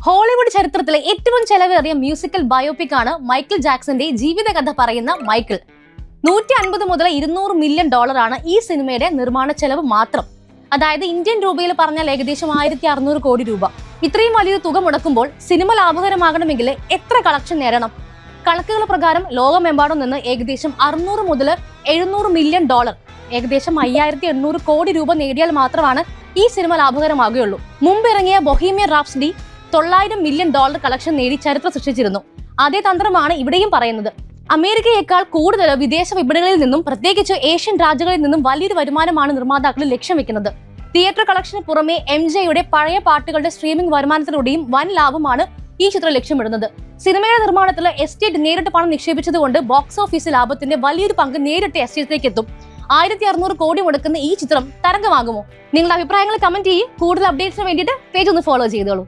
Hollywood ചരിത്രത്തിലെ ഏറ്റവും ചെലവേറിയ മ്യൂസിക്കൽ ബയോപിക് ആണ് മൈക്കിൾ ജാക്സന്റെ ജീവിതകഥ പറയുന്ന മൈക്കിൾ. 150 മുതൽ 200 മില്യൺ ഡോളറാണ് ഈ സിനിമയുടെ നിർമ്മാണ ചെലവ് മാത്രം. അതായത് ഇന്ത്യൻ രൂപയിൽ പറഞ്ഞാൽ ഏകദേശം 1600 കോടി രൂപ. ഇത്രയും വലിയൊരു തുക മുടക്കുമ്പോൾ സിനിമ ലാഭകരമാകണമെങ്കിൽ എത്ര കളക്ഷൻ നേടണം? കണക്കുകൾ പ്രകാരം ലോകമെമ്പാടും നിന്ന് ഏകദേശം 600 മുതൽ 700 മില്യൺ ഡോളർ, ഏകദേശം 5800 കോടി രൂപ നേടിയാൽ മാത്രമാണ് ഈ സിനിമ ലാഭകരമാകുകയുള്ളൂ. മുമ്പ് ഇറങ്ങിയ Bohemian rhapsody 900 million dollar collection നേടി ചരിത്രം സൃഷ്ടിച്ചിരുന്നു. അതേ തന്ത്രമാണ് ഇവിടെയും പറയുന്നത്. അമേരിക്കയേക്കാൾ കൂടുതൽ വിദേശ വിപണികളിൽ നിന്നും, പ്രത്യേകിച്ച് ഏഷ്യൻ രാജ്യങ്ങളിൽ നിന്നും വലിയൊരു വരുമാനമാണ് നിർമ്മാതാക്കൾ ലക്ഷ്യം വെക്കുന്നത്. തിയേറ്റർ കളക്ഷന് പുറമെ MJയുടെ പഴയ പാട്ടുകളുടെ സ്ട്രീമിംഗ് വരുമാനത്തിലൂടെയും വൻ ലാഭമാണ് ഈ ചിത്രം ലക്ഷ്യമിടുന്നത്. സിനിമയുടെ നിർമ്മാണത്തിൽ എസ്റ്റേറ്റ് നേരിട്ട് പണം നിക്ഷേപിച്ചതുകൊണ്ട് ബോക്സ് ഓഫീസ് ലാഭത്തിന്റെ വലിയൊരു പങ്ക് നേരിട്ട് എസ്റ്റേറ്റിലേക്ക് എത്തും. 1600 കോടി മുടക്കുന്ന ഈ ചിത്രം തരംഗമാകുമോ? നിങ്ങളുടെ അഭിപ്രായങ്ങൾ കമന്റ് ചെയ്യും. കൂടുതൽ അപ്ഡേറ്റ്സിന് വേണ്ടിയിട്ട് പേജ് ഒന്ന് ഫോളോ ചെയ്തോളൂ.